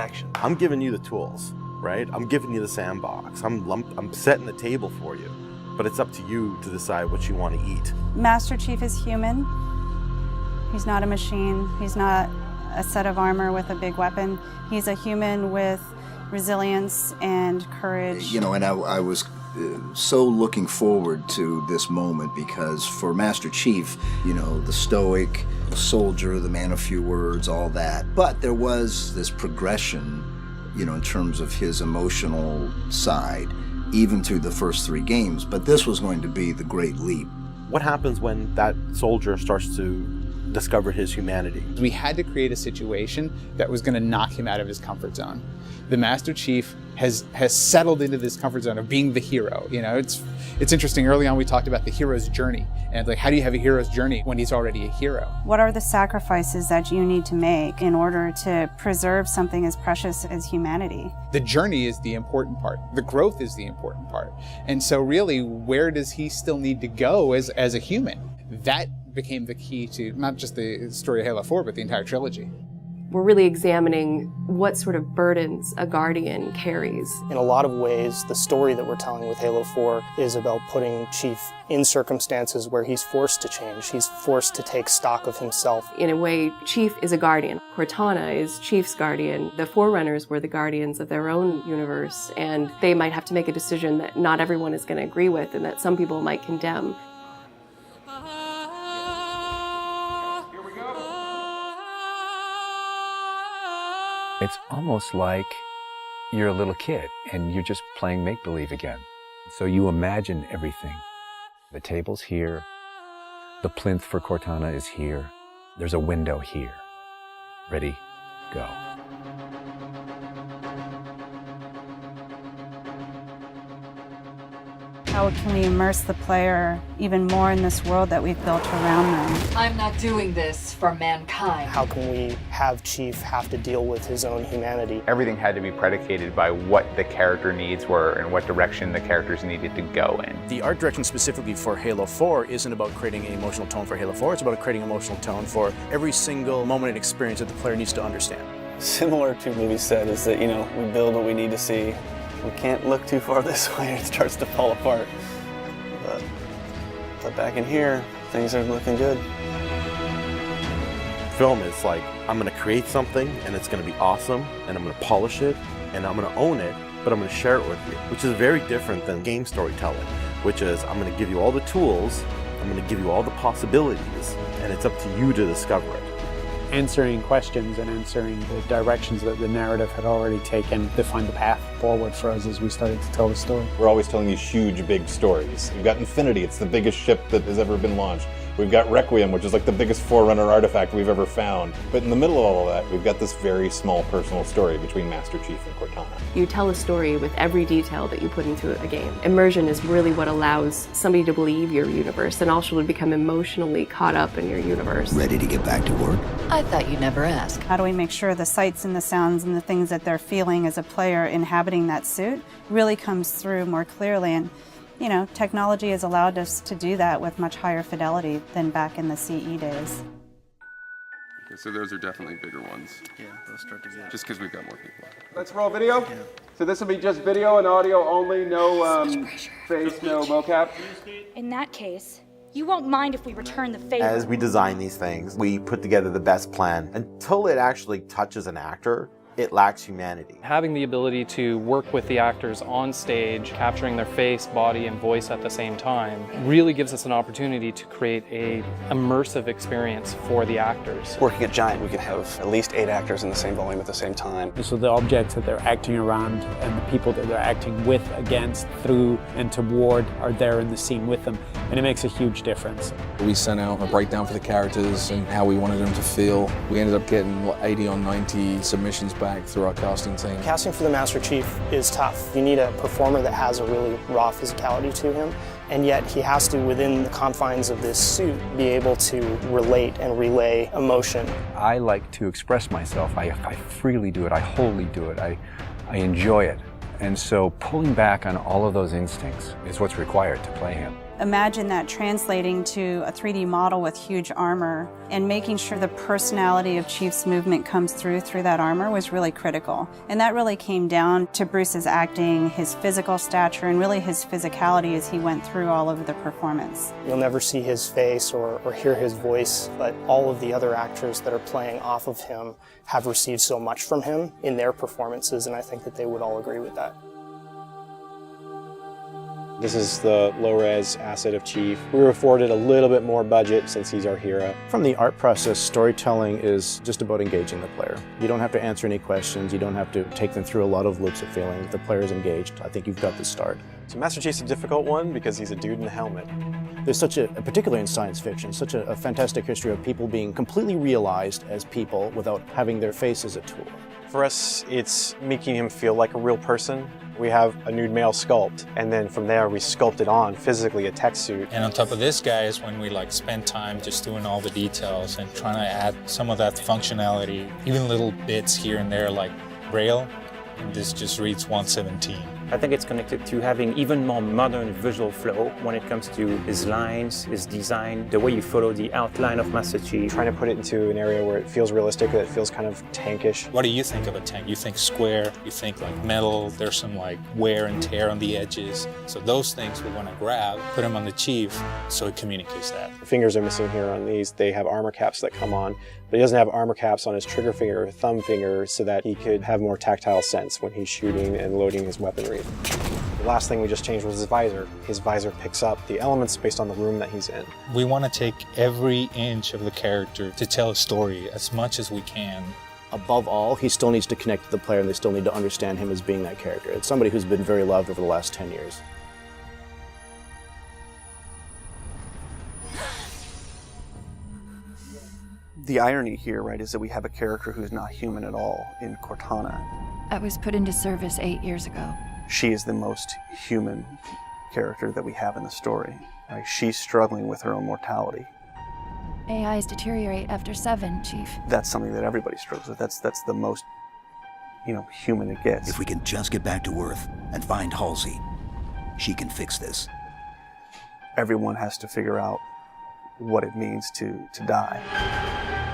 action. I'm giving you the tools, right? I'm giving you the sandbox. I'm setting the table for you, but it's up to you to decide what you want to eat. Master Chief is human. He's not a machine. He's not a set of armor with a big weapon. He's a human with resilience and courage. You know, and I was so looking forward to this moment because for Master Chief, you know, the stoic, the soldier, the man of few words, all that. But there was this progression, you know, in terms of his emotional side, even through the first 3 games. But this was going to be the great leap. What happens when that soldier starts to discover his humanity? We had to create a situation that was going to knock him out of his comfort zone. The Master Chief has settled into this comfort zone of being the hero. You know, it's interesting. Early on, we talked about the hero's journey, and like, how do you have a hero's journey when he's already a hero? What are the sacrifices that you need to make in order to preserve something as precious as humanity? The journey is the important part. The growth is the important part. And so really, where does he still need to go as a human? That became the key to not just the story of Halo 4, but the entire trilogy. We're really examining what sort of burdens a Guardian carries. In a lot of ways, the story that we're telling with Halo 4 is about putting Chief in circumstances where he's forced to change. He's forced to take stock of himself. In a way, Chief is a Guardian. Cortana is Chief's Guardian. The Forerunners were the Guardians of their own universe, and they might have to make a decision that not everyone is going to agree with and that some people might condemn. It's almost like you're a little kid and you're just playing make-believe again. So you imagine everything. The table's here. The plinth for Cortana is here. There's a window here. Ready, go. How can we immerse the player even more in this world that we've built around them? I'm not doing this for mankind. How can we have Chief have to deal with his own humanity? Everything had to be predicated by what the character needs were and what direction the characters needed to go in. The art direction specifically for Halo 4 isn't about creating an emotional tone for Halo 4, it's about creating an emotional tone for every single moment and experience that the player needs to understand. Similar to what we said is that, you know, we build what we need to see. We can't look too far this way, it starts to fall apart. But back in here, things are looking good. Film is like, I'm going to create something and it's going to be awesome and I'm going to polish it and I'm going to own it, but I'm going to share it with you, which is very different than game storytelling, which is I'm going to give you all the tools, I'm going to give you all the possibilities, and it's up to you to discover it. Answering questions and answering the directions that the narrative had already taken to find the path forward for us as we started to tell the story. We're always telling these huge, big stories. We've got Infinity, it's the biggest ship that has ever been launched. We've got Requiem, which is like the biggest Forerunner artifact we've ever found. But in the middle of all of that, we've got this very small personal story between Master Chief and Cortana. You tell a story with every detail that you put into a game. Immersion is really what allows somebody to believe your universe and also to become emotionally caught up in your universe. Ready to get back to work? I thought you'd never ask. How do we make sure the sights and the sounds and the things that they're feeling as a player inhabiting that suit really comes through more clearly? And you know, technology has allowed us to do that with much higher fidelity than back in the CE days. Okay, so those are definitely bigger ones. Yeah, those start to get... Just because we've got more people. Let's roll video. Yeah. So this will be just video and audio only, no face, no mocap. In that case, you won't mind if we return the favor. As we design these things, we put together the best plan. Until it actually touches an actor, it lacks humanity. Having the ability to work with the actors on stage, capturing their face, body, and voice at the same time, really gives us an opportunity to create an immersive experience for the actors. Working at Giant, we could have at least 8 actors in the same volume at the same time. So the objects that they're acting around and the people that they're acting with, against, through, and toward are there in the scene with them, and it makes a huge difference. We sent out a breakdown for the characters and how we wanted them to feel. We ended up getting 80 on 90 submissions back through our casting team. Casting for the Master Chief is tough. You need a performer that has a really raw physicality to him, and yet he has to, within the confines of this suit, be able to relate and relay emotion. I like to express myself. I freely do it. I wholly do it. I enjoy it. And so pulling back on all of those instincts is what's required to play him. Imagine that translating to a 3D model with huge armor and making sure the personality of Chief's movement comes through that armor was really critical. And that really came down to Bruce's acting, his physical stature, and really his physicality as he went through all of the performance. You'll never see his face or hear his voice, but all of the other actors that are playing off of him have received so much from him in their performances, and I think that they would all agree with that. This is the low-res asset of Chief. We were afforded a little bit more budget since he's our hero. From the art process, storytelling is just about engaging the player. You don't have to answer any questions. You don't have to take them through a lot of loops of feeling. If the player is engaged, I think you've got the start. So Master Chief's a difficult one because he's a dude in a helmet. There's such a, particularly in science fiction, such a fantastic history of people being completely realized as people without having their face as a tool. For us, it's making him feel like a real person. We have a nude male sculpt, and then from there we sculpt it on physically, a tech suit. And on top of this, guys, when we spend time just doing all the details and trying to add some of that functionality, even little bits here and there like Braille, and this just reads 117. I think it's connected to having even more modern visual flow when it comes to his lines, his design, the way you follow the outline of Master Chief. Trying to put it into an area where it feels realistic, that it feels kind of tankish. What do you think of a tank? You think square, you think metal, there's some wear and tear on the edges. So those things we want to grab, put them on the Chief so it communicates that. The fingers are missing here on these. They have armor caps that come on, but he doesn't have armor caps on his trigger finger or thumb finger so that he could have more tactile sense when he's shooting and loading his weaponry. The last thing we just changed was his visor. His visor picks up the elements based on the room that he's in. We want to take every inch of the character to tell a story as much as we can. Above all, he still needs to connect to the player, and they still need to understand him as being that character. It's somebody who's been very loved over the last 10 years. The irony here, right, is that we have a character who's not human at all in Cortana. I was put into service 8 years ago. She is the most human character that we have in the story. Right? She's struggling with her own mortality. AIs deteriorate after 7, Chief. That's something that everybody struggles with. That's the most, human it gets. If we can just get back to Earth and find Halsey, she can fix this. Everyone has to figure out what it means to die.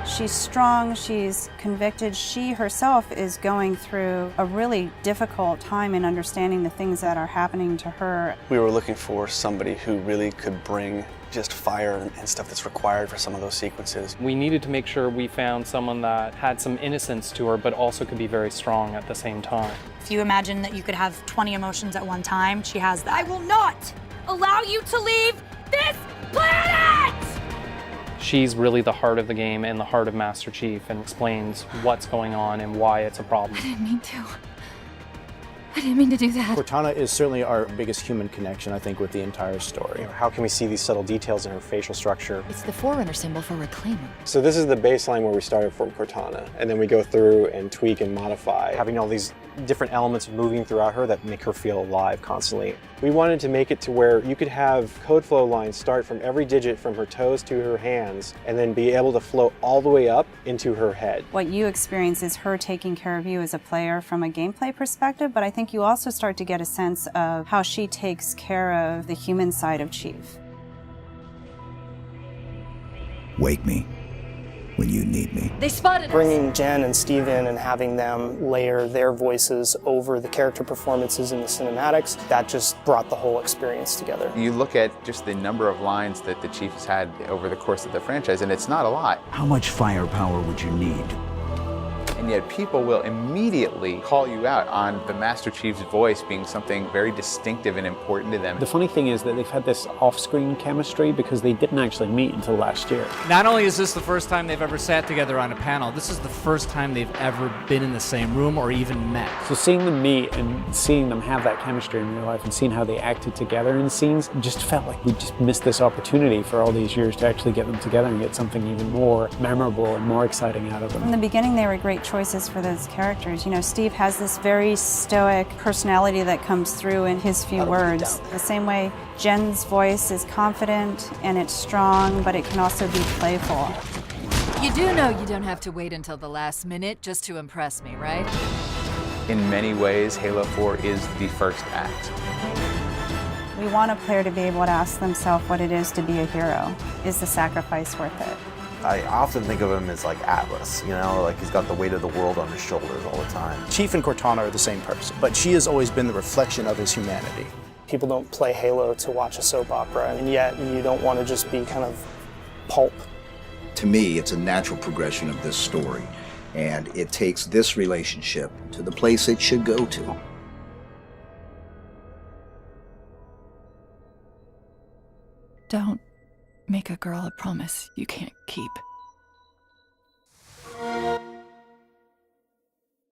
She's strong, she's convicted. She herself is going through a really difficult time in understanding the things that are happening to her. We were looking for somebody who really could bring just fire and stuff that's required for some of those sequences. We needed to make sure we found someone that had some innocence to her, but also could be very strong at the same time. If you imagine that you could have 20 emotions at one time, she has that. I will not allow you to leave this planet! She's really the heart of the game and the heart of Master Chief, and explains what's going on and why it's a problem. I didn't mean to. I didn't mean to do that. Cortana is certainly our biggest human connection, I think, with the entire story. How can we see these subtle details in her facial structure? It's the Forerunner symbol for Reclaimer. So this is the baseline where we started from Cortana, and then we go through and tweak and modify, having all these different elements moving throughout her that make her feel alive constantly. We wanted to make it to where you could have code flow lines start from every digit from her toes to her hands, and then be able to flow all the way up into her head. What you experience is her taking care of you as a player from a gameplay perspective, but I think you also start to get a sense of how she takes care of the human side of Chief. Wake me when you need me. They spotted us. Bringing Jen and Steve in and having them layer their voices over the character performances in the cinematics, that just brought the whole experience together. You look at just the number of lines that the Chief has had over the course of the franchise, and it's not a lot. How much firepower would you need? And yet people will immediately call you out on the Master Chief's voice being something very distinctive and important to them. The funny thing is that they've had this off-screen chemistry because they didn't actually meet until last year. Not only is this the first time they've ever sat together on a panel, this is the first time they've ever been in the same room or even met. So seeing them meet and seeing them have that chemistry in real life and seeing how they acted together in scenes, just felt like we just missed this opportunity for all these years to actually get them together and get something even more memorable and more exciting out of them. From the beginning, they were great choices for those characters. Steve has this very stoic personality that comes through in his few words. The same way Jen's voice is confident and it's strong, but it can also be playful. You do know you don't have to wait until the last minute just to impress me, right? In many ways, Halo 4 is the first act. We want a player to be able to ask themselves what it is to be a hero. Is the sacrifice worth it? I often think of him as like Atlas, you know, like he's got the weight of the world on his shoulders all the time. Chief and Cortana are the same person, but she has always been the reflection of his humanity. People don't play Halo to watch a soap opera, and yet you don't want to just be kind of pulp. To me, it's a natural progression of this story, and it takes this relationship to the place it should go to. Don't make a girl a promise you can't keep.